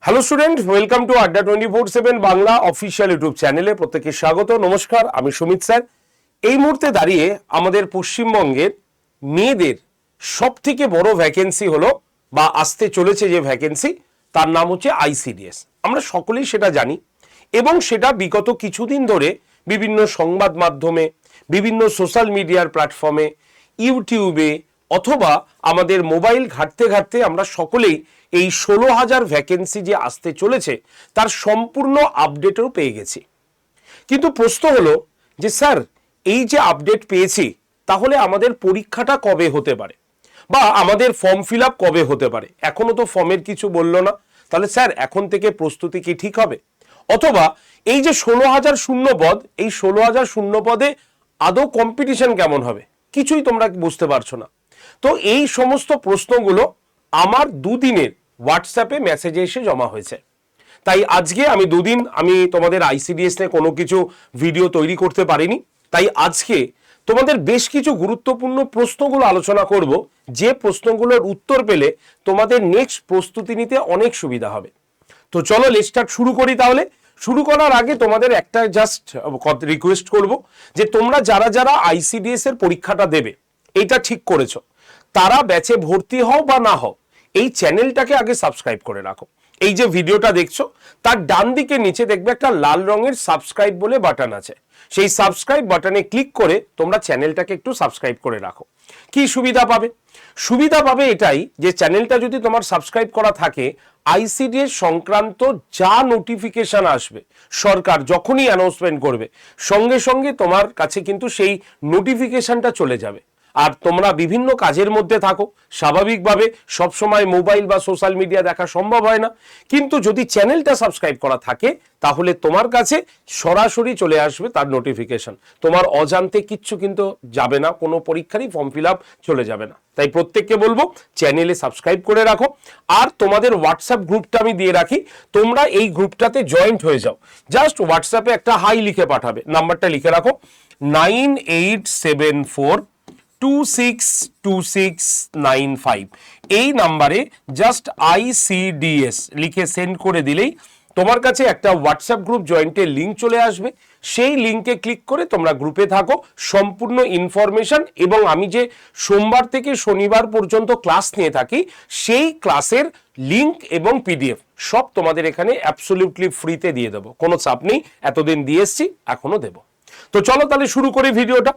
Hello student, welcome to আড্ডা 24/7 Bangla official YouTube চ্যানেলে প্রত্যেককে স্বাগত। নমস্কার, আমি সুমিত স্যার। এই মুহূর্তে দাঁড়িয়ে আমাদের পশ্চিমবঙ্গের মেয়েদের সব থেকে বড় ভ্যাকেন্সি হলো বা আসতে চলেছে যে ভ্যাকেন্সি, তার নাম হচ্ছে আইসিডিএস। আমরা সকলেই সেটা জানি এবং সেটা বিগত কিছুদিন ধরে বিভিন্ন সংবাদ মাধ্যমে, বিভিন্ন সোশ্যাল মিডিয়ার প্ল্যাটফর্মে, ইউটিউবে অথবা আমাদের মোবাইল ঘাঁটতে ঘাঁটতে আমরা সকলেই এই 16,000 ভ্যাকেন্সি যে আসতে চলেছে তার সম্পূর্ণ আপডেটও পেয়ে গেছি। কিন্তু প্রশ্ন হলো যে স্যার, এই যে আপডেট পেয়েছি তাহলে আমাদের পরীক্ষাটা কবে হতে পারে বা আমাদের ফর্ম ফিল আপ কবে হতে পারে? এখনো তো ফর্মের কিছু বললো না। তাহলে স্যার এখন থেকে প্রস্তুতি কি ঠিক হবে? অথবা এই যে 16,000 শূন্য পদ, এই 16,000 শূন্য পদে আদৌ কম্পিটিশন কেমন হবে? কিছুই তোমরা বুঝতে পারছো না। তো এই সমস্ত প্রশ্নগুলো আমার দুদিনের হোয়াটসঅ্যাপে মেসেজে এসে জমা হয়েছে। তাই আজকে আমি দুদিন তোমাদের আইসিডিএস নিয়ে কোনো কিছু ভিডিও তৈরি করতে পারিনি। তাই আজকে তোমাদের বেশ কিছু গুরুত্বপূর্ণ প্রশ্নগুলো আলোচনা করব, যে প্রশ্নগুলোর উত্তর পেলে তোমাদের নেক্সট প্রস্তুতি নিতে অনেক সুবিধা হবে। তো চলো লেটস স্টার্ট শুরু করি। তাহলে শুরু করার আগে তোমাদের একটা জাস্ট রিকোয়েস্ট করব যে তোমরা যারা যারা আইসিডিএস এর পরীক্ষাটা দেবে এটা ঠিক করেছো, তারা ব্যাচে ভর্তি হও বা না হও, এই চ্যানেলটাকে আগে সাবস্ক্রাইব করে রাখো। এই যে ভিডিওটা দেখছো তার ডান দিকে নিচে দেখবে একটা লাল রঙের সাবস্ক্রাইব বলে বাটন আছে। সেই সাবস্ক্রাইব বাটনে ক্লিক করে তোমরা চ্যানেলটাকে একটু সাবস্ক্রাইব করে রাখো। কি সুবিধা পাবে? সুবিধা পাবে এটাই যে চ্যানেলটা যদি তোমার সাবস্ক্রাইব করা থাকে, আইসিডিএস সংক্রান্ত যা নোটিফিকেশন আসবে, সরকার যখনই অ্যানাউন্সমেন্ট করবে সঙ্গে সঙ্গে তোমার কাছে কিন্তু সেই নোটিফিকেশনটা চলে যাবে। আর তোমরা বিভিন্ন কাজের মধ্যে থাকো, স্বাভাবিকভাবে সবসময় মোবাইল বা সোশ্যাল মিডিয়া দেখা সম্ভব হয় না, কিন্তু যদি চ্যানেলটা সাবস্ক্রাইব করা থাকে তাহলে তোমার কাছে সরাসরি চলে আসবে তার নোটিফিকেশন। তোমার অজান্তে কিচ্ছু কিন্তু যাবে না, কোনো পরীক্ষারই ফর্ম ফিল আপ চলে যাবে না। তাই প্রত্যেককে বলবো চ্যানেলে সাবস্ক্রাইব করে রাখো। আর তোমাদের হোয়াটসঅ্যাপ গ্রুপটা আমি দিয়ে রাখি, তোমরা এই গ্রুপটাতে জয়েন্ট হয়ে যাও। জাস্ট হোয়াটসঅ্যাপে একটা হাই লিখে পাঠাবে, নাম্বারটা লিখে রাখো 9874262695। এই নাম্বারে জাস্ট আইসিডিএস লিখে সেন্ড করে দিলেই তোমার কাছে একটা হোয়াটসঅ্যাপ গ্রুপ জয়েন্টের লিঙ্ক চলে আসবে। সেই লিঙ্কে ক্লিক করে তোমরা গ্রুপে থাকো, সম্পূর্ণ ইনফরমেশন এবং আমি যে সোমবার থেকে শনিবার পর্যন্ত ক্লাস নিয়ে থাকি সেই ক্লাসের লিঙ্ক এবং পিডিএফ সব তোমাদের এখানে অ্যাবসলিউটলি ফ্রিতে দিয়ে দেবো, কোনো চাপ নেই। এতদিন দিয়ে এসছি, এখনো দেবো। তো চলো তাহলে শুরু করি ভিডিওটা।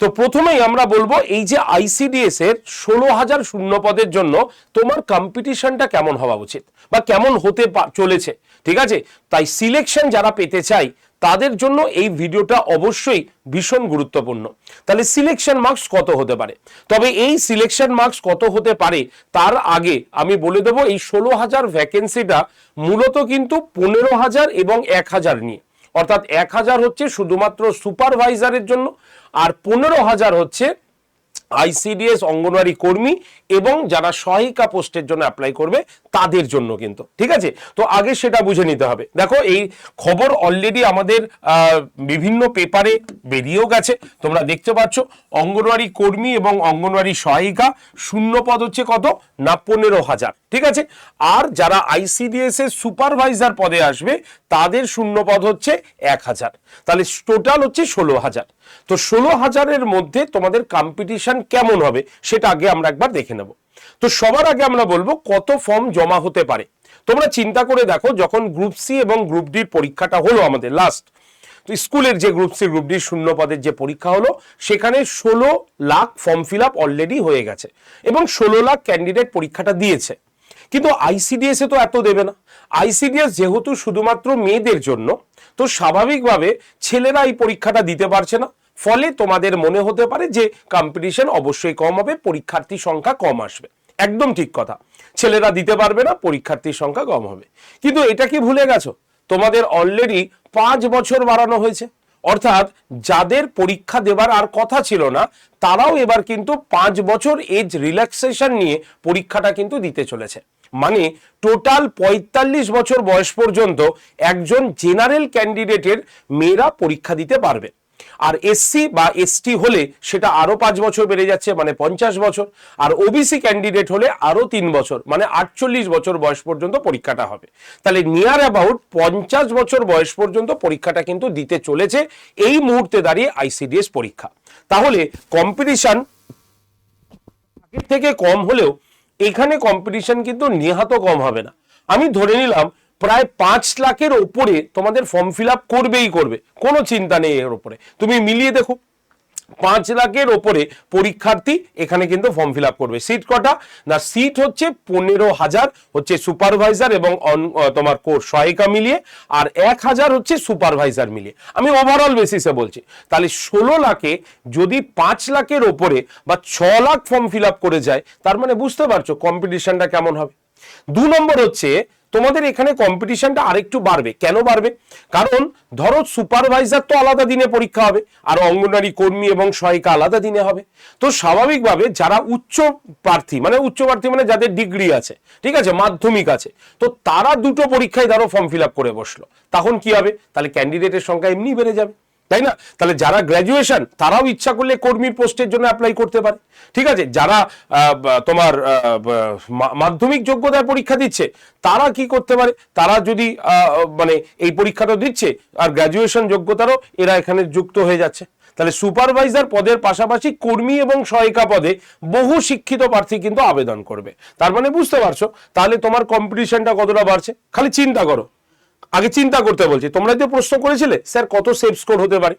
তো প্রথমেই আমরা বলবো এই যে আইসিডিএস এর 16,000 শূন্য পদের জন্য তোমার কম্পিটিশনটা কেমন হওয়া উচিত বা কেমন হতে চলেছে, ঠিক আছে? তাই সিলেকশন যারা পেতে চাই তাদের জন্য এই ভিডিওটা অবশ্যই ভীষণ গুরুত্বপূর্ণ। তাহলে সিলেকশন মার্কস কত হতে পারে? তবে এই সিলেকশন মার্কস কত হতে পারে তার আগে আমি বলে দেবো এই 16,000 ভ্যাকেন্সিটা মূলত কিন্তু 15,000 এবং 1,000 নিয়ে, অর্থাৎ 1,000 হচ্ছে শুধুমাত্র সুপারভাইজারের জন্য আর 15,000 হচ্ছে আইসিডিএস অঙ্গনওয়াড়ি কর্মী এবং যারা সহায়িকা পোস্টের জন্য অ্যাপ্লাই করবে তাদের জন্য কিন্তু, ঠিক আছে? তো আগে সেটা বুঝে নিতে হবে। দেখো এই খবর অলরেডি আমাদের বিভিন্ন পেপারে বেরিয়েও গেছে, তোমরা দেখতে পাচ্ছ। অঙ্গনওয়াড়ি কর্মী এবং অঙ্গনওয়াড়ি সহায়িকা শূন্য পদ হচ্ছে কত না 15,000, ঠিক আছে? আর যারা আইসিডিএস এর সুপারভাইজার পদে আসবে তাদের শূন্য পদ হচ্ছে 1,000। তাহলে টোটাল হচ্ছে 16,000। তো 16,000-এর মধ্যে তোমাদের কম্পিটিশন কেমন হবে সেটা আগে আমরা একবার দেখে নেব। তো সবার আগে আমরা বলবো কত ফর্ম জমা হতে পারে। তোমরা চিন্তা করে দেখো, যখন গ্রুপ সি এবং গ্রুপ ডির পরীক্ষাটা হলো আমাদের লাস্ট, তো স্কুলের যে গ্রুপ সি গ্রুপ ডি শূন্য পদের যে পরীক্ষা হলো সেখানে 16 lakh form fill up already হয়ে গেছে এবং 16 লাখ ক্যান্ডিডেট পরীক্ষাটা দিয়েছে। কিন্তু আইসিডিএস এ তো এত দেবে না। আইসিডিএস যেহেতু শুধুমাত্র মেয়েদের জন্য, তো স্বাভাবিকভাবে ছেলেরা এই পরীক্ষাটা দিতে পারছে না, ফলে তোমাদের মনে হতে পারে যে কম্পিটিশন অবশ্যই কম হবে, পরীক্ষার্থী সংখ্যা কম আসবে। একদম ঠিক কথা, ছেলেরা দিতে পারবে না, পরীক্ষার্থীর সংখ্যা কম হবে। কিন্তু এটা কি ভুলে গেছো, তোমাদের অলরেডি 5 বছর বাড়ানো হয়েছে। অর্থাৎ যাদের পরীক্ষা দেবার আর কথা ছিল না তারাও এবার কিন্তু 5 বছর এজ রিল্যাক্সেশন নিয়ে পরীক্ষাটা কিন্তু দিতে চলেছে। মানে টোটাল 45 বছর বয়স পর্যন্ত একজন জেনারেল ক্যান্ডিডেটের মেয়েরা পরীক্ষা দিতে পারবে। আর এসসি বা এসটি হলে সেটা আরো 5 বছর বেড়ে যাচ্ছে, মানে 50 বছর। আর ওবিসি ক্যান্ডিডেট হলে আরো 3 বছর, মানে 48 বছর বয়স পর্যন্ত পরীক্ষাটা হবে। তাহলে নিয়ার অ্যাবাউট 50 বছর বয়স পর্যন্ত পরীক্ষাটা কিন্তু দিতে চলেছে এই মুহূর্তে দাঁড়িয়ে আইসিডিএস পরীক্ষা। তাহলে কম্পিটিশন আগের থেকে কম হলেও এখানে কম্পিটিশন কিন্তু নেহাত কম হবে না। আমি ধরে নিলাম প্রায় 5 লাখের ওপরে তোমাদের ফর্ম ফিল আপ করবেই করবে, কোনো চিন্তা নেই এর উপরে। তুমি মিলিয়ে দেখো 5 লাখের ওপরে পরীক্ষার্থী এখানে কিন্তু ফর্ম ফিল আপ করবে। সিট কটা না, সিট হচ্ছে 15,000 হচ্ছে সুপারভাইজার এবং তোমার কোর্স সহায়িকা মিলিয়ে, আর 1,000 হচ্ছে সুপারভাইজার মিলিয়ে। আমি ওভারঅল বেসিসে বলছি। তাহলে 16 লাখে যদি 5 লাখের ওপরে বা 6 লাখ ফর্ম ফিল আপ করে যায়, তার মানে বুঝতে পারছো কম্পিটিশনটা কেমন হবে। 2 নম্বর হচ্ছে তোমাদের এখানে কম্পিটিশনটা আরেকটু বাড়বে। কেন বাড়বে? কারণ ধরো সুপারভাইজার তো আলাদা দিনে পরীক্ষা হবে, আর অঙ্গনওয়াড়ি কর্মী এবং সহায়িকা আলাদা দিনে হবে। তো স্বাভাবিকভাবে যারা উচ্চ প্রার্থী মানে যাদের ডিগ্রি আছে, ঠিক আছে, মাধ্যমিক আছে, তো তারা দুটো পরীক্ষায় ধরো ফর্ম ফিল আপ করে বসলো, তখন কি হবে? তাহলে ক্যান্ডিডেটের সংখ্যা এমনি বেড়ে যাবে, তাই না? তাহলে যারা গ্র্যাজুয়েশন তারাও ইচ্ছা করলে কর্মীর পোস্টের জন্য অ্যাপ্লাই করতে পারে, ঠিক আছে। যারা তোমার মাধ্যমিক যোগ্যতার পরীক্ষা দিচ্ছে তারা কি করতে পারে? তারা যদি মানে এই পরীক্ষাটা দিচ্ছে আর গ্র্যাজুয়েশন যোগ্যতারও এরা এখানে যুক্ত হয়ে যাচ্ছে। তাহলে সুপারভাইজার পদের পাশাপাশি কর্মী এবং সহায়িকা পদে বহু শিক্ষিত প্রার্থী কিন্তু আবেদন করবে। তার মানে বুঝতে পারছো তাহলে তোমার কম্পিটিশনটা কতটা বাড়ছে। খালি চিন্তা করো, আগে চিন্তা করতে বলছি। তোমরা যে প্রশ্ন করেছিলে স্যার কত সেফ স্কোর হতে পারে,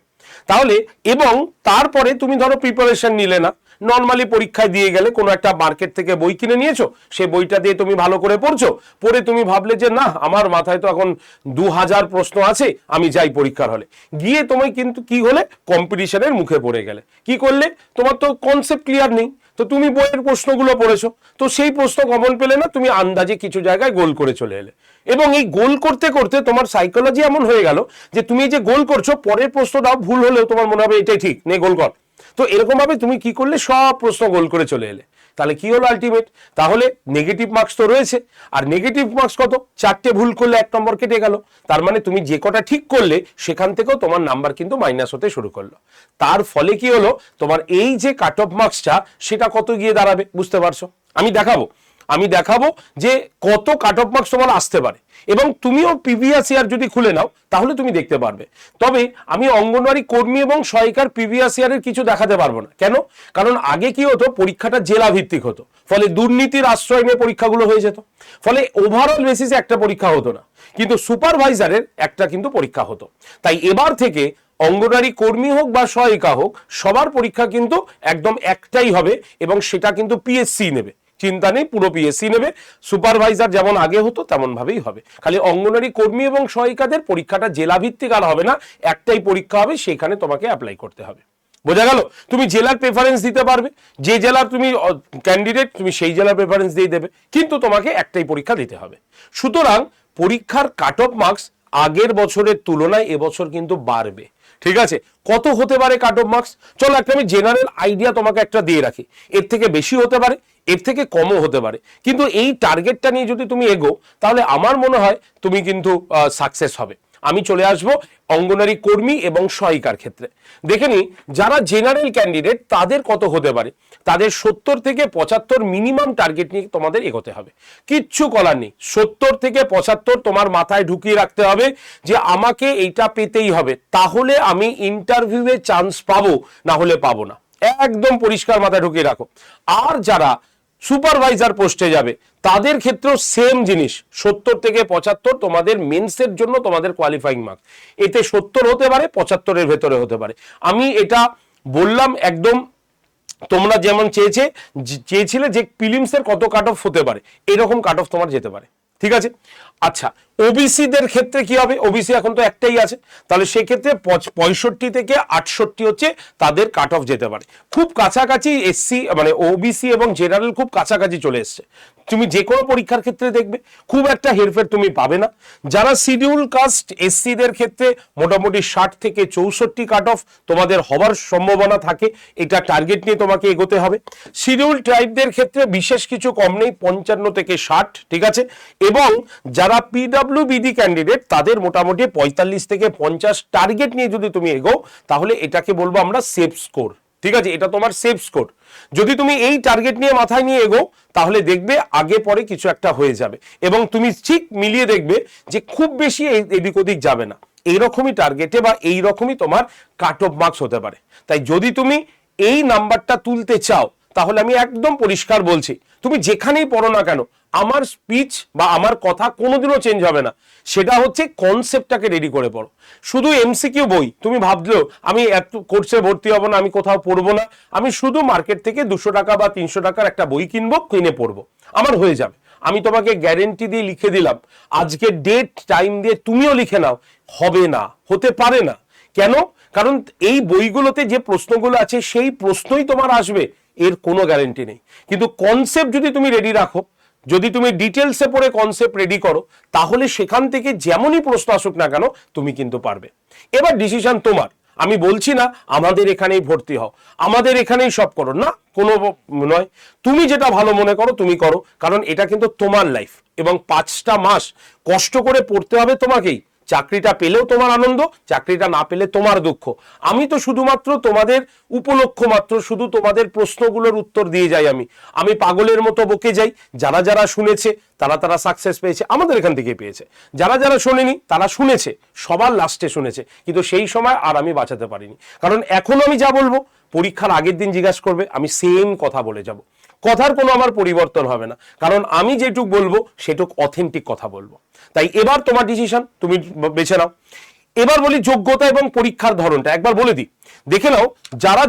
তাহলে এবং তারপরে তুমি ধরো প্রিপারেশন নিলে না, নর্মালি পরীক্ষায় দিয়ে গেলে, কোনো একটা মার্কেট থেকে বই কিনে নিয়েছো, সেই বইটা দিয়ে তুমি ভালো করে পড়ছো, পড়ে তুমি ভাবলে যে না আমার মাথায় তো এখন 2000 প্রশ্ন আছে, আমি যাই পরীক্ষার হলে, গিয়ে তুমি কিন্তু কি হলে কম্পিটিশনের মুখে পড়ে গেলে। কি করলে? তোমার তো কনসেপ্ট ক্লিয়ার নেই, তো তুমি বইয়ের প্রশ্নগুলো পড়েছো, তো সেই প্রশ্ন কমন পেলে না, তুমি আন্দাজে কিছু জায়গায় গোল করে চলে এলে, এবং এই গোল করতে করতে তোমার সাইকোলজি এমন হয়ে গেল যে তুমি যে গোল করছো পরের প্রশ্নটাও ভুল হলেও তোমার মনে হবে এটাই ঠিক, নে গোল কর। তো এরকম ভাবে তুমি কি করলে সব প্রশ্ন গোল করে চলে এলে। তাহলে কি হলো আলটিমেট? তাহলে নেগেটিভ মার্কস তো রয়েছে, আর নেগেটিভ মার্কস কত? 4টে ভুল করলে 1 নম্বর কেটে গেল। তার মানে তুমি যে কটা ঠিক করলে সেখান থেকেও তোমার নাম্বার কিন্তু মাইনাস হতে শুরু করলো। তার ফলে কি হলো? তোমার এই যে কাট অফ মার্কসটা সেটা কত গিয়ে দাঁড়াবে, বুঝতে পারছো? আমি দেখাবো যে কত কাট অফ মার্কস তোমার আসতে পারে, এবং তুমিও প্রিভিয়াস ইয়ার যদি খুলে নাও তাহলে তুমি দেখতে পারবে। তবে আমি অঙ্গনওয়াড়ি কর্মী এবং সহায়িকার প্রিভিয়াস ইয়ারের কিছু দেখাতে পারবো না। কেন? কারণ আগে কি হতো, পরীক্ষাটা জেলা ভিত্তিক হতো, ফলে দুর্নীতির আশ্রয় নিয়ে পরীক্ষাগুলো হয়ে যেত, ফলে ওভারঅল বেসিসে একটা পরীক্ষা হতো না, কিন্তু সুপারভাইজারের একটা কিন্তু পরীক্ষা হতো। তাই এবার থেকে অঙ্গনওয়াড়ি কর্মী হোক বা সহায়িকা হোক, সবার পরীক্ষা কিন্তু একদম একটাই হবে, এবং সেটা কিন্তু পিএসসি নেবে, চিন্তা নেই, পুরো পিএসসি নেবে। সুপারভাইজার যেমন আগে হতো তেমন ভাবেই হবে, খালি অঙ্গনওয়াড়ি কর্মী এবং সহায়িকাদের পরীক্ষাটা জেলা ভিত্তিক আর হবে না, একটাই পরীক্ষা হবে, সেখানে তোমাকে অ্যাপ্লাই করতে হবে। বোঝা গেল? তুমি জেলার প্রেফারেন্স দিতে পারবে, যে জেলার তুমি ক্যান্ডিডেট তুমি সেই জেলার প্রেফারেন্স দিয়ে দেবে, কিন্তু তোমাকে একটাই পরীক্ষা দিতে হবে। সুতরাং পরীক্ষার কাট অফ মার্কস আগের বছরের তুলনায় এবছর কিন্তু বাড়বে, ঠিক আছে। কত হতে পারে কাট অফ মার্কস? চলো একটা আমি জেনারেল আইডিয়া তোমাকে একটা দিয়ে রাখি, এর থেকে বেশি হতে পারে, এর থেকে কমও হতে পারে, কিন্তু এই টার্গেটটা নিয়ে যদি তুমি এগো তাহলে আমার মনে হয় তুমি কিন্তু সাকসেস হবে। আমি চলে আসব অঙ্গনওয়াড়ি কর্মী এবং সহায়িকার ক্ষেত্রে। দেখে নি যারা জেনারেল ক্যান্ডিডেট তাদের কত হতে পারে। তাদের 70 থেকে 75 মিনিমাম টার্গেট নিয়ে তোমাদের এগোতে হবে, কিচ্ছু করার নেই। 70 থেকে 75 তোমার মাথায় ঢুকিয়ে রাখতে হবে যে আমাকে এইটা পেতেই হবে, তাহলে আমি ইন্টারভিউয়ে চান্স পাবো, না হলে পাবো না। একদম পরিষ্কার মাথায় ঢুকিয়ে রাখো। আর যারা সুপারভাইজার পোস্টে যাবে তাদের ক্ষেত্রেও সেম জিনিস, 70 থেকে 75 তোমাদের মেন্সের জন্য তোমাদের কোয়ালিফাইং মার্ক। এতে 70 হতে পারে, 75-এর ভেতরে হতে পারে। আমি এটা বললাম একদম তোমরা যেমন চেয়েছিলে যে প্রিলিমসের কত কাট অফ হতে পারে, এরকম কাট অফ তোমার যেতে পারে, ঠিক আছে। আচ্ছা, ওবিসিদের ক্ষেত্রে কি হবে? ওবিসি এখন তো একটাই আছে, তাহলে সেক্ষেত্রে 65 থেকে 68 হচ্ছে তাদের কাট অফ যেতে পারে। খুব কাছাকাছি এসসি মানে ওবিসি এবং জেনারেল খুব কাছাকাছি চলে এসছে। তুমি যে কোনো পরীক্ষার ক্ষেত্রে দেখবে খুব একটা হেরফের তুমি পাবে না। যারা শিডিউল কাস্ট এসসিদের ক্ষেত্রে মোটামুটি 60 থেকে 64 কাট অফ তোমাদের হওয়ার সম্ভাবনা থাকে, এটা টার্গেট নিয়ে তোমাকে এগোতে হবে। শিডিউল ট্রাইবদের ক্ষেত্রে বিশেষ কিছু কম নেই, 55 থেকে 60, ঠিক আছে। এবং যারা পিডব্লিউবিডি ক্যান্ডিডেট তাদের মোটামুটি 45 থেকে 50 টার্গেট নিয়ে যদি তুমি এগো, তাহলে এটাকে বলবো আমরা সেফ স্কোর। ঠিক আছে, এটা তোমার সেফ স্কোর। যদি তুমি এই টার্গেট নিয়ে মাথায় নিয়ে এগো, তাহলে দেখবে আগে পরে কিছু একটা হয়ে যাবে, এবং তুমি ঠিক মিলিয়ে দেখবে যে খুব বেশি এদিক ওদিক যাবে না। এইরকমই টার্গেটে বা এইরকমই তোমার কাট অফ মার্কস হতে পারে। তাই যদি তুমি এই নাম্বারটা তুলতে চাও, তাহলে আমি একদম পরিষ্কার বলছি, তুমি যেখানেই পড়ো না কেন, আমার স্পিচ বা আমার কথা কোনোদিনও চেঞ্জ হবে না। সেটা হচ্ছে কনসেপ্টটাকে রেডি করে পড়ো। শুধু এমসিকিউ বই তুমি ভাবলো আমি এত কোর্সে ভর্তি হব না, আমি কোথাও পড়বো না, আমি শুধু মার্কেট থেকে 200 টাকা বা 300 টাকার একটা বই কিনবো, কিনে পড়বো, আমার হয়ে যাবে। আমি তোমাকে গ্যারেন্টি দিয়ে লিখে দিলাম, আজকে ডেট টাইম দিয়ে তুমিও লিখে নাও, হবে না, হতে পারে না। কেন? কারণ এই বইগুলোতে যে প্রশ্নগুলো আছে সেই প্রশ্নই তোমার আসবে, এর কোনো গ্যারেন্টি নেই। কিন্তু কনসেপ্ট যদি তুমি রেডি রাখো, যদি তুমি ডিটেলসে পড়ে কনসেপ্ট রেডি করো, তাহলে সেখান থেকে যেমনই প্রশ্ন আসুক না কেন তুমি কিন্তু পারবে। এবার ডিসিশন তোমার। আমি বলছি না আমাদের এখানেই ভর্তি হও, আমাদের এখানেই সব করো, না, কোনো নয়। তুমি যেটা ভালো মনে করো তুমি করো, কারণ এটা কিন্তু তোমার লাইফ, এবং 5টা মাস কষ্ট করে পড়তে হবে তোমাকেই। চাকরিটা পেলেও তোমার আনন্দ, চাকরিটা না পেলে তোমার দুঃখ। আমি তো শুধুমাত্র তোমাদের উপলক্ষ মাত্র, শুধু তোমাদের প্রশ্নগুলোর উত্তর দিয়ে যাই। আমি পাগলের মতো বকে যাই। যারা যারা শুনেছে তারা সাকসেস পেয়েছে, আমাদের এখান থেকে পেয়েছে। যারা যারা শোনেনি তারা শুনেছে, সবার লাস্টে শুনেছে, কিন্তু সেই সময় আর আমি বাঁচাতে পারিনি। কারণ এখন আমি যা বলবো, পরীক্ষার আগের দিন জিজ্ঞাসা করবে, আমি সেম কথা বলে যাব, কথার কোনো আমার পরিবর্তন হবে না, কারণ আমি যেটুক বলবো সেটুক অথেন্টিক কথা বলবো। তাই এবার তোমার ডিসিশন, তুমি বেছে নাও। এবার বলি যোগ্যতা এবং পরীক্ষার ধরনটা একবার বলে দিই, দেখে নাও যারা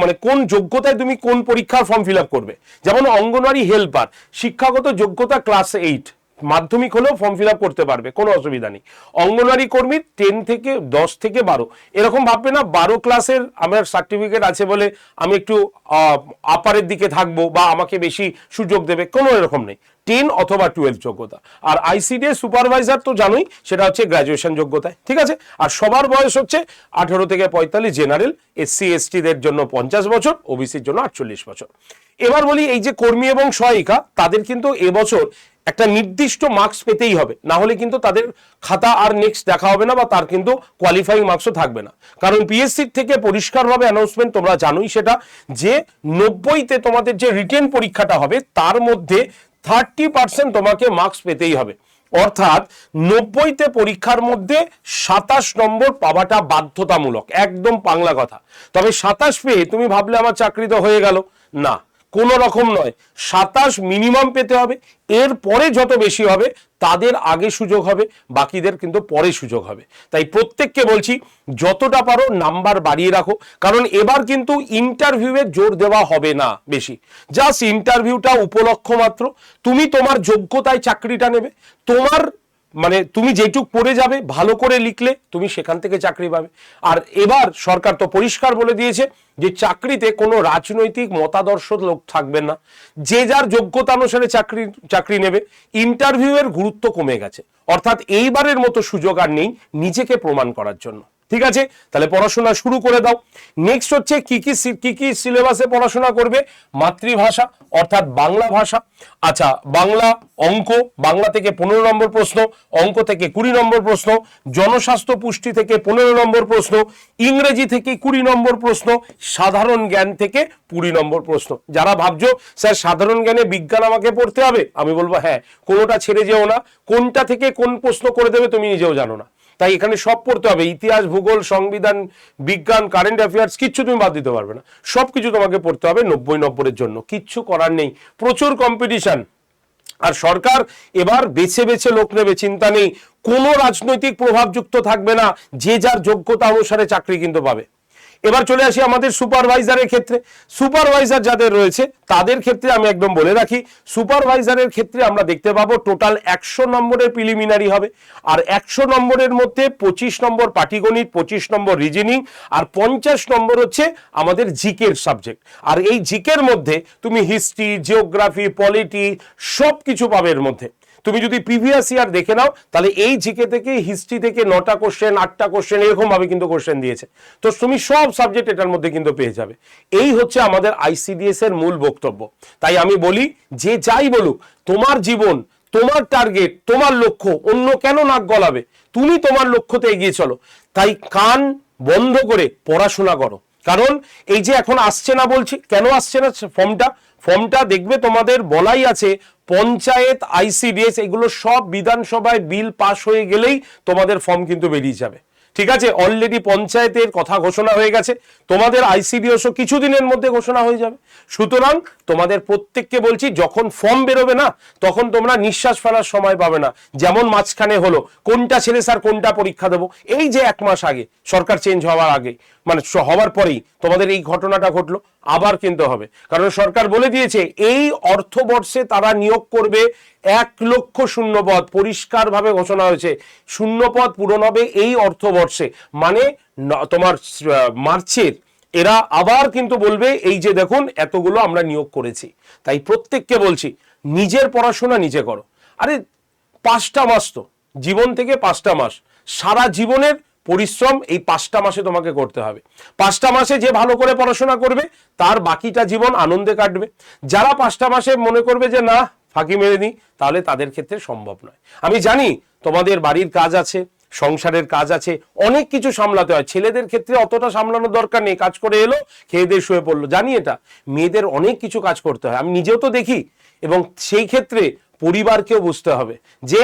মানে কোন যোগ্যতায় তুমি কোন পরীক্ষার ফর্ম ফিল আপ করবে। যেমন অঙ্গনওয়াড়ি হেল্পার, শিক্ষাগত যোগ্যতা ক্লাস 8, মাধ্যমিক হলেও ফর্ম ফিল আপ করতে পারবে, কোনো অসুবিধা নেই। অঙ্গনওয়াড়ি কর্মী 10 থেকে 10 থেকে 12, এরকম ভাববে না 12 ক্লাসের আমার সার্টিফিকেট আছে বলে আমি একটু আপারের দিকে থাকবো বা আমাকে বেশি সুযোগ দেবে, কোনো এরকম নেই। 10 অথবা 12 যোগ্যতা। আর আইসিডিএস সুপারভাইজার তো জানোই, সেটা হচ্ছে গ্র্যাজুয়েশন যোগ্যতায়। ঠিক আছে, আর সবার বয়স হচ্ছে 18 থেকে 45, জেনারেল, এসসি এসটিদের জন্য 50 বছর, ওবিসির জন্য 48 বছর। এবার বলি এই যে কর্মী এবং সহায়িকা, তাদের কিন্তু এবছর একটা নির্দিষ্ট মার্কস পেতেই হবে, না হলে কিন্তু তাদের খাতা আর নেক্সট দেখা হবে না, বা তার কিন্তু কোয়ালিফাইং মার্কসও থাকবে না। কারণ পিএসসির থেকে পরিষ্কারভাবে অ্যানাউন্সমেন্ট, তোমরা জানোই সেটা, যে 90তে তোমাদের যে রিটেন পরীক্ষাটা হবে তার মধ্যে 30% তোমাকে মার্কস পেতেই হবে। অর্থাৎ 90তে পরীক্ষার মধ্যে 27 নম্বর পাওয়াটা বাধ্যতামূলক, একদম বাংলা কথা। তবে 27 পেয়ে তুমি ভাবলে আমার চাকরি তো হয়ে গেল, না, কোনো রকম নয়। 27 মিনিমাম পেতে হবে, এর পরে যত বেশি হবে তাদের আগে সুযোগ হবে, বাকিদের কিন্তু পরে সুযোগ হবে। তাই প্রত্যেককে বলছি যতটা পারো নাম্বার বাড়িয়ে রাখো, কারণ এবার কিন্তু ইন্টারভিউয়ে জোর দেওয়া হবে না বেশি, জাস্ট ইন্টারভিউটা উপলক্ষ মাত্র। তুমি তোমার যোগ্যতায় চাকরিটা নেবে, তোমার মানে তুমি যেটুক পড়ে যাবে, ভালো করে লিখলে তুমি সেখান থেকে চাকরি পাবে। আর এবার সরকার তো পরিষ্কার বলে দিয়েছে যে চাকরিতে কোনো রাজনৈতিক মতাদর্শ লোক থাকবে না, যে যার যোগ্যতা অনুসারে চাকরি নেবে। ইন্টারভিউয়ের গুরুত্ব কমে গেছে, অর্থাৎ এইবারের মতো সুযোগ আর নেই নিজেকে প্রমাণ করার জন্য। ঠিক আছে, তাহলে পড়াশোনা শুরু করে দাও। নেক্সট হচ্ছে কি কি সিলেবাসে পড়াশোনা করবে। মাতৃভাষা অর্থাৎ বাংলা ভাষা, আচ্ছা বাংলা, অঙ্ক, বাংলা থেকে 15 নম্বর প্রশ্ন, অঙ্ক থেকে 20 নম্বর প্রশ্ন, জনস্বাস্থ্য পুষ্টি থেকে 15 নম্বর প্রশ্ন, ইংরেজি থেকে 20 নম্বর প্রশ্ন, সাধারণ জ্ঞান থেকে 20 নম্বর প্রশ্ন। যারা ভাবছো স্যার সাধারণ জ্ঞানে বিজ্ঞান আমাকে পড়তে হবে, আমি বলবো হ্যাঁ, কোনোটা ছেড়ে যেও না, কোনটা থেকে কোন প্রশ্ন করে দেবে তুমি নিজেও জানো না। তাই এখানে সব পড়তে হবে, ইতিহাস, ভূগোল, সংবিধান, বিজ্ঞান, কারেন্ট অ্যাফেয়ার্স, কিচ্ছু তুমি বাদ দিতে পারবে না, সবকিছু তোমাকে পড়তে হবে 90 এর জন্য। কিচ্ছু করার নেই, প্রচুর কম্পিটিশন। আর সরকার এবার বেছে বেছে লোক নেবে, চিন্তা নেই, কোনো রাজনৈতিক প্রভাবযুক্ত থাকবে না, যে যার যোগ্যতা অনুসারে চাকরি কিন্তু পাবে। এবার চলে আসি আমাদের সুপারভাইজারের ক্ষেত্রে। সুপারভাইজার যাদের রয়েছে তাদের ক্ষেত্রে আমি একদম বলে রাখি, সুপারভাইজারের ক্ষেত্রে আমরা দেখতে পাবো টোটাল 100 নম্বরের প্রিলিমিনারি হবে, আর 100 নম্বরের মধ্যে 25 নম্বর পাটিগণিত, 25 নম্বর রিজনিং, আর 50 নম্বর হচ্ছে আমাদের জিকের সাবজেক্ট। আর এই জিকের মধ্যে তুমি হিস্ট্রি, জিওগ্রাফি, পলিটি সব কিছু পাবে এর মধ্যে। তুমি যদি প্রিভিয়াস ইয়ার দেখে নাও, তাহলে এই জিকে থেকে, হিস্ট্রি থেকে 9টা কোশ্চেন, 8টা কোশ্চেন, এরকম ভাবে কিন্তু কোশ্চেন দিয়েছে। তো তুমি সব সাবজেক্ট এটার মধ্যে কিন্তু পেয়ে যাবে। এই হচ্ছে আমাদের আইসিডিএস এর মূল বক্তব্য। তাই আমি বলি, যে যাই বলুক, তোমার জীবন তোমার টার্গেট, তোমার লক্ষ্য, অন্য কেন নাক গলাবে? তুমি তোমার লক্ষ্যতে এগিয়ে চলো। তাই কান বন্ধ করে পড়াশোনা করো। কারণ এই যে এখন আসছে না, বলছি কেন আসছে না ফর্মটা দেখবে তোমাদের বলাই আছে পঞ্চায়েত, আইসিডিএস, এগুলো সব বিধানসভায় বিল পাস হয়ে গেলেই তোমাদের ফর্ম কিন্তু বেরিয়ে যাবে। ঠিক আছে, অলরেডি পঞ্চায়েতের কথা ঘোষণা হয়ে গেছে, তোমাদের আইসিডিএসও কিছুদিনের মধ্যে ঘোষণা হয়ে যাবে। সুতরাং তোমাদের প্রত্যেককে বলছি, যখন ফর্ম বেরোবে না, তখন তোমরা নিঃশ্বাস ফেলার সময় পাবে না। যেমন মাঝখানে হলো, কোনটা ছেড়ে স্যার কোনটা পরীক্ষা দেবো, এই যে 1 মাস আগে সরকার চেঞ্জ হওয়ার আগে, মানে হওয়ার পরেই তোমাদের এই ঘটনাটা ঘটলো। আবার কিন্তু হবে, কারণ সরকার বলে দিয়েছে এই অর্থবর্ষে তারা নিয়োগ করবে 1 লক্ষ শূন্যপদ, পরিষ্কারভাবে ঘোষণা হয়েছে শূন্যপদ পূরণ হবে এই অর্থবর্ষে। মানে তোমার মার্চের এরা আবার কিন্তু বলবে এই যে দেখুন এতগুলো আমরা নিয়োগ করেছি। তাই প্রত্যেককে বলছি, নিজের পড়াশোনা নিজে করো। আরে 5টা মাস তো জীবন থেকে, 5টা মাস সারা জীবনের পরিশ্রম এই 5টা মাসে তোমাকে করতে হবে। 5টা মাসে যে ভালো করে পড়াশোনা করবে তার বাকিটা জীবন আনন্দে কাটবে। যারা 5টা মাসে মনে করবে যে না ফাঁকি মেরে দিই, তাহলে তাদের ক্ষেত্রে সম্ভব নয়। আমি জানি তোমাদের বাড়ির কাজ আছে, সংসারের কাজ আছে, অনেক কিছু সামলাতে হয়। ছেলেদের ক্ষেত্রে অতটা সামলানোর দরকার নেই, কাজ করে এলো, খেয়ে দিয়ে শুয়ে পড়লো, জানি এটা। মেয়েদের অনেক কিছু কাজ করতে হয়, আমি নিজেও তো দেখি। এবং সেই ক্ষেত্রে পরিবারকেও বুঝতে হবে যে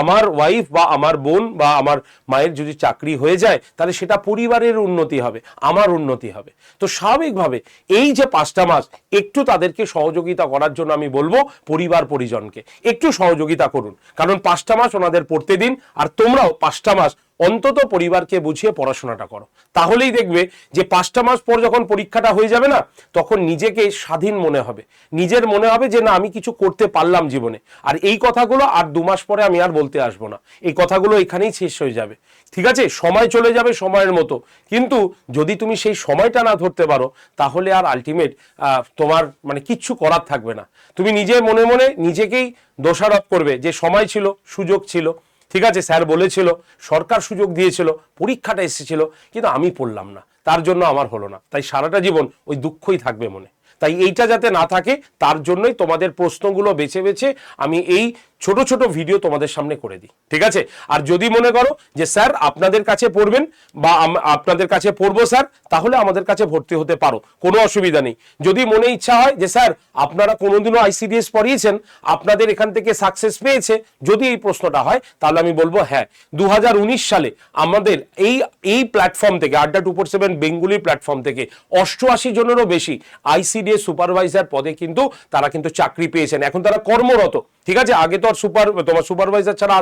আমার ওয়াইফ বা আমার বোন বা আমার মায়ের যদি চাকরি হয়ে যায়, তাহলে সেটা পরিবারের উন্নতি হবে, আমার উন্নতি হবে। তো স্বাভাবিকভাবে এই যে 5টা মাস একটু তাদেরকে সহযোগিতা করার জন্য আমি বলবো, পরিবার পরিজনকে একটু সহযোগিতা করুন। কারণ 5টা মাস ওনাদের পড়তে দিন, আর তোমরাও 5টা মাস অন্তত পরিবারকে বুঝিয়ে পড়াশোনাটা করো। তাহলেই দেখবে যে 5টা মাস পর যখন পরীক্ষাটা হয়ে যাবে না, তখন নিজেকে স্বাধীন মনে হবে, নিজের মনে হবে যে না আমি কিছু করতে পারলাম জীবনে। আর এই কথাগুলো আর 2 মাস পরে আমি আর বলতে আসবো না, এই কথাগুলো এখানেই শেষ হয়ে যাবে। ঠিক আছে, সময় চলে যাবে সময়ের মতো, কিন্তু যদি তুমি সেই সময়টা না ধরতে পারো, তাহলে আর আলটিমেট তোমার মানে কিচ্ছু করার থাকবে না। তুমি নিজে মনে মনে নিজেকেই দোষারোপ করবে যে সময় ছিল, সুযোগ ছিল, ঠিক আছে, স্যার বলেছিল, সরকার সুযোগ দিয়েছিল, পরীক্ষাটা এসেছিল, কিন্তু আমি পড়লাম না, তার জন্য আমার হলো না। তাই সারাটা জীবন ওই দুঃখই থাকবে মনে। তাই এইটা যাতে না থাকে, তার জন্যই তোমাদের প্রশ্নগুলো বেছে বেছে আমি এই ছোট ছোট ভিডিও তোমাদের সামনে করে দিই। ঠিক আছে, আর যদি মনে করো যে স্যার আপনাদের কাছে পড়বেন বা আপনাদের কাছে পড়বো স্যার, তাহলে আমাদের কাছে ভর্তি হতে পারো, কোনো অসুবিধা নেই। যদি মনে ইচ্ছা হয় যে স্যার আপনারা কোনোদিনও আইসিডিএস পড়িয়েছেন, আপনাদের এখান থেকে সাকসেস পেয়েছে, যদি এই প্রশ্নটা হয়, তাহলে আমি বলবো হ্যাঁ, 2019 সালে আমাদের এই প্ল্যাটফর্ম থেকে, আড্ডা 247 বেঙ্গলি প্ল্যাটফর্ম থেকে 88 জনেরও বেশি আইসিডিএস সুপারভাইজার পদে কিন্তু তারা কিন্তু চাকরি পেয়েছেন, এখন তারা কর্মরত। ঠিক আছে, আগে তো আর তোমার সুপারভাইজার ছাড়া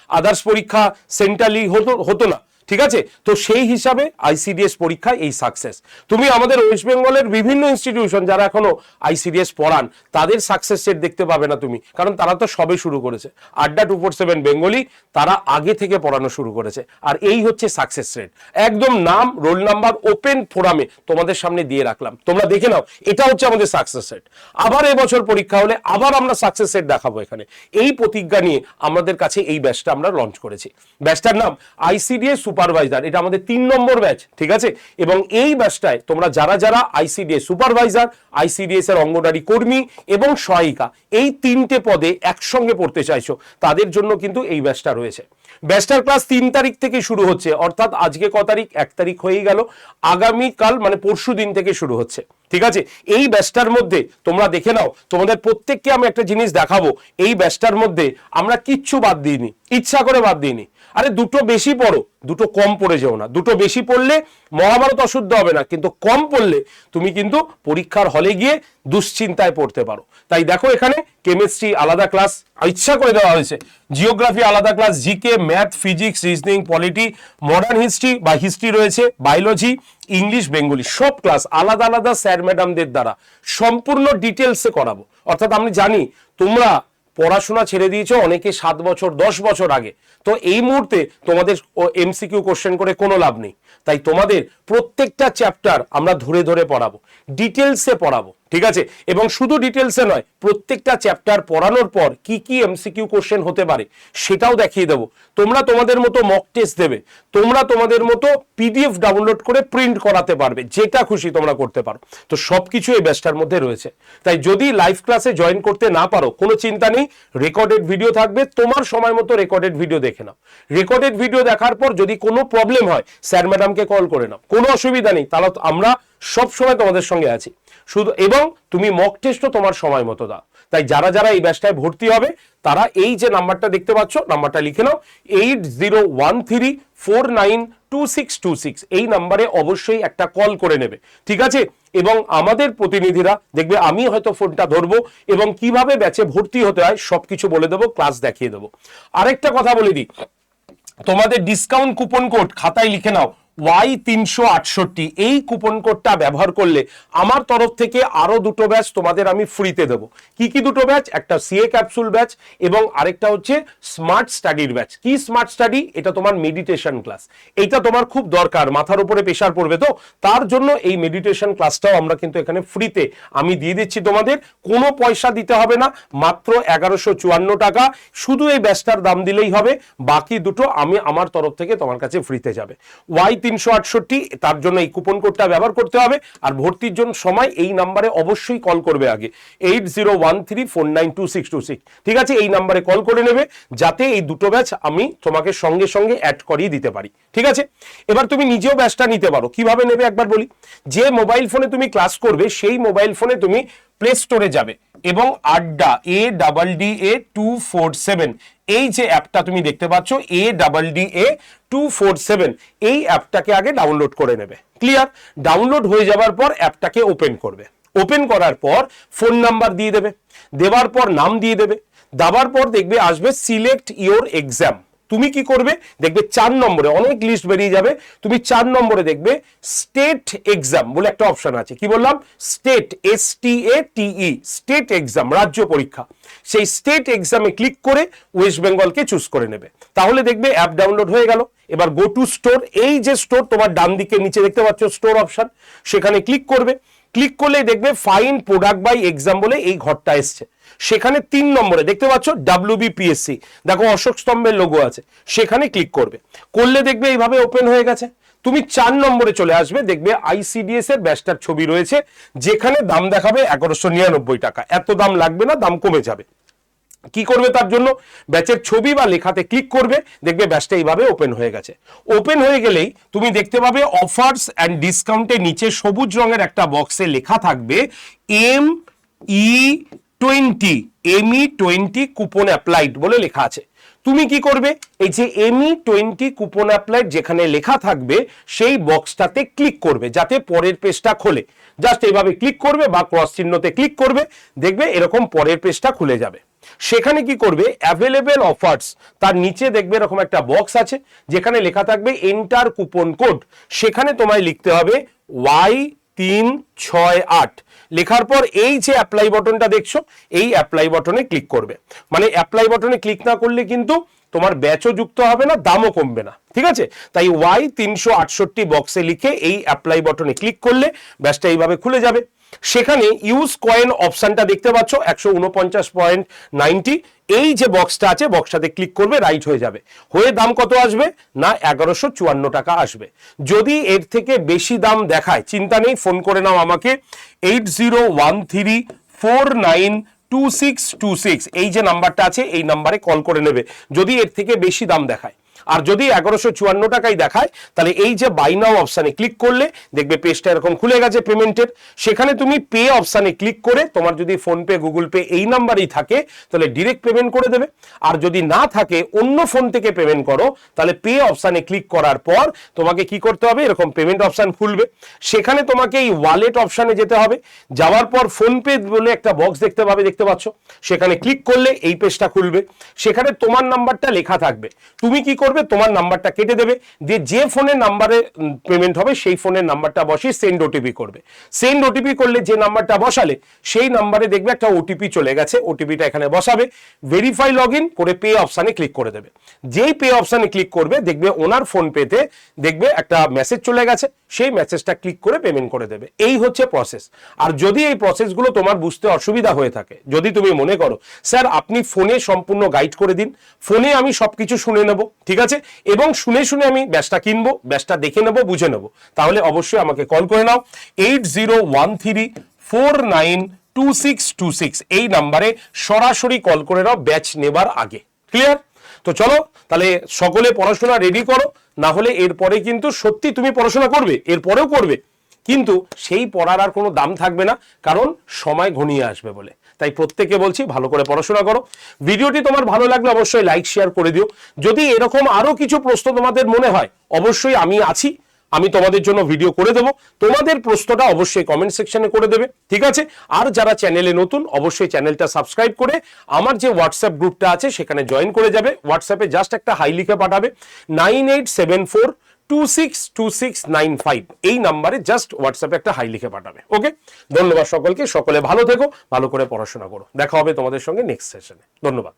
আদার্স পরীক্ষা সেন্ট্রালি হতো না। ঠিক আছে, তো সেই হিসাবে আইসিডিএস পরীক্ষায় এই সাকসেস। তুমি আমাদের ওয়েস্ট বেঙ্গলের বিভিন্ন ইনস্টিটিউশন যারা এখনো আইসিডিএস পড়ান, তাদের সাকসেস রেট দেখতে পাবে না তুমি, কারণ তারা তো সবে শুরু করেছে। আড্ডা 247 বেঙ্গলি তারা আগে থেকে পড়ানো শুরু করেছে, আর এই হচ্ছে সাকসেস রেট। একদম নাম, রোল নাম্বার ওপেন ফোরামে তোমাদের সামনে দিয়ে রাখলাম, তোমরা দেখে নাও, এটা হচ্ছে আমাদের সাকসেস রেট। আবার এবছর পরীক্ষা হলে আবার আমরা সাকসেস রেট দেখাবো এখানে। এই প্রতিজ্ঞা নিয়ে আমাদের কাছে এই ব্যাচটা আমরা লঞ্চ করেছি। ব্যাচটার নাম আইসিডিএস সুপারভাইজার, এটা আমাদের 3 নম্বর ব্যাচ। ঠিক আছে, এবং এই ব্যাচটায় তোমরা যারা যারা আইসিডিএস সুপারভাইজার, আইসিডিএস এর অঙ্গনওয়াড়ি কর্মী এবং সহায়িকা, এই 3টে পদে একসঙ্গে পড়তে চাইছো, তাদের জন্য কিন্তু এই ব্যাচটা রয়েছে। ব্যাচটার ক্লাস 3 তারিখ থেকে শুরু হচ্ছে, অর্থাৎ আজকে ক তারিখ, 1 তারিখ হয়েই গেল, আগামীকাল মানে পরশু দিন থেকে শুরু হচ্ছে। ঠিক আছে, এই ব্যাচটার মধ্যে তোমরা দেখে নাও, তোমাদের প্রত্যেককে আমি একটা জিনিস দেখাবো, এই ব্যাচটার মধ্যে আমরা কিচ্ছু বাদ দিইনি, ইচ্ছা করে বাদ দিইনি। আরে দুটো বেশি পড়ো, দুটো কম পড়ে যেও না। দুটো বেশি পড়লে মহাভারত অশুদ্ধ হবে না, কিন্তু কম পড়লে তুমি কিন্তু পরীক্ষার হলে গিয়ে দুশ্চিন্তায় পড়তে পারো। তাই দেখো, এখানে কেমিস্ট্রি আলাদা ক্লাস ইচ্ছা করে দেওয়া হয়েছে, জিওগ্রাফি আলাদা class, GK, math, physics, reasoning, polity, modern history বা হিস্ট্রি রয়েছে, বায়োলজি, ইংলিশ, বেঙ্গলি, সব ক্লাস আলাদা আলাদা স্যার ম্যাডামদের দ্বারা সম্পূর্ণ ডিটেলসে করাবো। অর্থাৎ আমি জানি তোমরা পড়াশোনা ছেড়ে দিয়েছো অনেকে 7 বছর 10 বছর আগে, তো এই মুহূর্তে তোমাদের এমসিকিউ কোশ্চেন করে কোনো লাভ নেই। তাই তোমাদের প্রত্যেকটা চ্যাপ্টার আমরা ধরে ধরে পড়াবো, ডিটেলসে পড়াবো। ঠিক আছে, এবং শুধু ডিটেলসে নয়, প্রত্যেকটা চ্যাপ্টার পড়ানোর পর কি কি এমসিকিউ কোশ্চেন হতে পারে সেটাও দেখিয়ে দেবো। তোমরা তোমাদের মতো মক টেস্ট দেবে, তোমরা তোমাদের মতো পিডিএফ ডাউনলোড করে প্রিন্ট করাতে পারবে, যেটা খুশি তোমরা করতে পারো। তো সবকিছু এই ব্যাচটার মধ্যে রয়েছে। তাই যদি লাইভ ক্লাসে জয়েন করতে না পারো, কোনো চিন্তা নেই, রেকর্ডেড ভিডিও থাকবে, তোমার সময় মতো রেকর্ডেড ভিডিও দেখে নাও। রেকর্ডেড ভিডিও দেখার পর যদি কোনো প্রবলেম হয়, স্যার ম্যাডামকে কল করে নাও, কোনো অসুবিধা নেই, তাহলে আমরা সব সময় তোমাদের সঙ্গে আছি শুধু। এবং তুমি মক টেস্টও তোমার সময় মতো দাও। তাই যারা যারা এই ব্যাচটায় ভর্তি হবে তারা এই যে নাম্বারটা দেখতে পাচ্ছ, নাম্বারটা লিখে নাও, 8013492626, এই নাম্বারে অবশ্যই একটা কল করে নেবে, ঠিক আছে? এবং আমাদের প্রতিনিধিরা দেখবে, আমি হয়তো ফোনটা ধরবো এবং কিভাবে ব্যাচে ভর্তি হতে হয় সবকিছু বলে দেবো, ক্লাস দেখিয়ে দেবো। আরেকটা কথা বলে দিই, তোমাদের ডিসকাউন্ট কুপন কোড খাতায় লিখে নাও, Y368। এই কুপন কোডটা ব্যবহার করলে আমার তরফ থেকে আরো দুটো ব্যাচ তোমাদের আমি ফ্রিতে দেবো। কি কি দুটো ব্যাচ? একটা সিএ ক্যাপসুল ব্যাচ এবং আরেকটা হচ্ছে স্মার্ট স্টাডির ব্যাচ। কি স্মার্ট স্টাডি? এটা তোমার মেডিটেশন ক্লাস। এইটা তোমার খুব দরকার, মাথার উপরে প্রেশার পড়বে, তো তার জন্য এই মেডিটেশন ক্লাসটাও আমরা কিন্তু এখানে ফ্রিতে আমি দিয়ে দিচ্ছি তোমাদের। কোনো পয়সা দিতে হবে না, মাত্র 1154 টাকা। শুধু এই ব্যাচটার দাম দিলেই হবে, বাকি দুটো আমি আমার তরফ থেকে তোমার কাছে ফ্রিতে যাবে। Y368, তার জন্য এই কুপন কোডটা ব্যবহার করতে হবে। আর ভর্তির জন্য সময় এই নাম্বারে অবশ্যই কল করবে আগে, 8013492626, ঠিক আছে? এই নাম্বারে কল করে নেবে, যাতে এই দুটো ব্যাচ আমি তোমাকে সঙ্গে সঙ্গে অ্যাড করিয়ে দিতে পারি, ঠিক আছে? এবার তুমি নিজেও ব্যাচটা নিতে পারো। কিভাবে নেবে একবার বলি। যে মোবাইল ফোনে তুমি ক্লাস করবে, সেই মোবাইল ফোনে তুমি প্লে স্টোরে যাবে এবং আড্ডা ADDA247, এই যে অ্যাপটা তুমি দেখতে পাচ্ছ, ADDA247, এই অ্যাপটাকে আগে ডাউনলোড করে নেবে। ক্লিয়ার? ডাউনলোড হয়ে যাওয়ার পর অ্যাপটাকে ওপেন করবে। ওপেন করার পর ফোন নাম্বার দিয়ে দেবে, দেওয়ার পর নাম দিয়ে দেবে, দেওয়ার পর দেখবে আসবে সিলেক্ট ইওর এক্সাম। তুমি কি করবে? দেখবে 4 নম্বরে অনেক লিস্ট বেরিয়ে যাবে, তুমি 4 নম্বরে দেখবে স্টেট এক্সাম বলে একটা অপশন আছে। কি বললাম? স্টেট, STATE, স্টেট এক্সাম, রাজ্য পরীক্ষা। সেই স্টেট এক্সামে ক্লিক করে ওয়েস্ট বেঙ্গলকে চুজ করে নেবে। তাহলে দেখবে অ্যাপ ডাউনলোড হয়ে গেল। এবার গো টু স্টোর, এই যে স্টোর তোমার ডান দিকে নিচে দেখতে পাচ্ছ স্টোর অপশন, সেখানে ক্লিক করবে। ক্লিক করলে দেখবে ফাইন প্রোডাক্ট বাই এক্সাম বলে এই ঘরটা এসছে। সেখানে 3 নম্বরে দেখতে পাচ্ছ WBPSC, দেখো অশোক স্তম্ভের লোগো আছে, সেখানে ক্লিক করবে। করলে দেখবে এইভাবে ওপেন হয়ে গেছে। তুমি 4 নম্বরে চলে আসবে, দেখবে ICDS এর ব্যাচটার ছবি রয়েছে, যেখানে দাম দেখাবে 1199 টাকা। এত দাম লাগবে না, দাম কমে যাবে। কি করবে? তার জন্য ব্যাচের ছবি বা লেখাতে ক্লিক করবে, দেখবে ব্যাচটা এইভাবে ওপেন হয়ে গেছে। ওপেন হয়ে গেলেই তুমি দেখতে পাবে অফার্স অ্যান্ড ডিসকাউন্টের নিচে সবুজ রঙের একটা বক্সে লেখা থাকবে ME20 কুপন অ্যাপ্লাইড বলে লেখা আছে। তুমি কি করবে? এই যে ME20 কুপন অ্যাপ্লাইড যেখানে লেখা থাকবে, সেই বক্সটাতে ক্লিক করবে, যাতে পরের পেজটা খোলে। জাস্ট এইভাবে ক্লিক করবে বা ক্রস চিহ্নতে ক্লিক করবে, দেখবে এরকম পরের পেজটা খুলে যাবে। সেখানে কি করবে? অ্যাভেলেবেল অফার্স, তার নিচে দেখবে এরকম একটা বক্স আছে, যেখানে লেখা থাকবে এন্টার কুপন কোড। সেখানে তোমায় লিখতে হবে Y368। লেখার পর এই যে অ্যাপ্লাই বাটনটা দেখছো, এই অ্যাপ্লাই বাটনে ক্লিক করবে। মানে অ্যাপ্লাই বাটনে ক্লিক না করলে কিন্তু তোমার ব্যাচও যুক্ত হবে না, দামও কমবে না, ঠিক আছে? তাই Y368 বক্সে লিখে এই অ্যাপ্লাই বাটনে ক্লিক করলে ব্যাচটা এইভাবে খুলে যাবে। সেখানে ইউজ কয়েন অপশনটা দেখতে পাচ্ছ 149.90, এই যে বক্সটা আছে, বক্সটাতে ক্লিক করবে, রাইট হয়ে যাবে। হয়ে দাম কত আসবে? না 1154 টাকা আসবে। যদি এর থেকে বেশি দাম দেখায়, চিন্তা নেই, ফোন করে নাও আমাকে, 8013492626, এই যে নাম্বারটা আছে, এই নাম্বারে কল করে নেবে যদি এর থেকে বেশি দাম দেখায়। আর যদি 1154 টাকাই দেখায়, তাহলে এই যে বাই নাও অপশানে ক্লিক করলে দেখবে পেজটা এরকম খুলে গেছে পেমেন্টের। সেখানে তুমি পে অপশানে ক্লিক করে, তোমার যদি ফোনপে, গুগল পে এই নাম্বারই থাকে, তাহলে ডিরেক্ট পেমেন্ট করে দেবে। আর যদি না থাকে, অন্য ফোন থেকে পেমেন্ট করো, তাহলে পে অপশানে ক্লিক করার পর তোমাকে কি করতে হবে? এরকম পেমেন্ট অপশান খুলবে। সেখানে তোমাকে এই ওয়ালেট অপশানে যেতে হবে। যাওয়ার পর ফোনপে বলে একটা বক্স দেখতে পাবে, দেখতে পাচ্ছ, সেখানে ক্লিক করলে এই পেজটা খুলবে। সেখানে তোমার নাম্বারটা লেখা থাকবে। তুমি কি করবে? করবে, তোমার নাম্বারটা কেটে দেবে, দিয়ে যে ফোনের নাম্বারে পেমেন্ট হবে সেই ফোনের নাম্বারটা বসিয়ে সেন্ড ওটিপি করবে। সেন্ড ওটিপি করলে যে নাম্বারটা বসালে সেই নাম্বারে দেখবে একটা ওটিপি চলে গেছে, ওটিপিটা এখানে বসাবে, ভেরিফাই লগ ইন করে পে অপশানে ক্লিক করে দেবে। যেই পে অপশানে ক্লিক করবে দেখবে ওনার ফোন পেতে দেখবে একটা মেসেজ চলে গেছে, সেই মেসেজটা ক্লিক করে পেমেন্ট করে দেবে। এই হচ্ছে প্রসেস। আর যদি এই প্রসেসগুলো তোমার বুঝতে অসুবিধা হয়ে থাকে, যদি তুমি মনে করো স্যার আপনি ফোনে সম্পূর্ণ গাইড করে দিন, ফোনে আমি সবকিছু শুনে নেব, ঠিক আছে, এবং শুনে শুনে আমি ব্যাচটা কিনবো, ব্যাচটা দেখে নেবো, বুঝে নেবো, তাহলে অবশ্যই আমাকে কল করে নাও 8013492626 এই নাম্বারে সরাসরি কল করে নাও ব্যাচ নেবার আগে। ক্লিয়ার? তো চলো তাহলে সকলে পড়াশোনা রেডি করো, না হলে এরপরে কিন্তু সত্যি তুমি পড়াশোনা করবে, এরপরেও করবে, কিন্তু সেই পড়ার আর কোনো দাম থাকবে না, কারণ সময় ঘনিয়ে আসবে বলে। তাই প্রত্যেককে বলছি ভালো করে পড়াশোনা করো। ভিডিওটি তোমার ভালো লাগলে অবশ্যই লাইক শেয়ার করে দিও। যদি এরকম আরো কিছু প্রশ্ন তোমাদের মনে হয় অবশ্যই আমি আছি, আমি তোমাদের জন্য ভিডিও করে দেবো, তোমাদের প্রশ্নটা অবশ্যই কমেন্ট সেকশনে করে দেবে, ঠিক আছে। আর যারা চ্যানেলে নতুন অবশ্যই চ্যানেলটা সাবস্ক্রাইব করে আমার যে হোয়াটসঅ্যাপ গ্রুপটা আছে সেখানে জয়েন করে যাবে। হোয়াটসঅ্যাপে জাস্ট একটা হাই লিখে পাঠাবে 9874262695 এই নাম্বারে জাস্ট হোয়াটসঅ্যাপে একটা হাই লিখে পাঠাবে। ওকে, ধন্যবাদ সকলকে, সকলে ভালো থেকো, ভালো করে পড়াশোনা করো। দেখা হবে তোমাদের সঙ্গে নেক্সট সেশনে। ধন্যবাদ।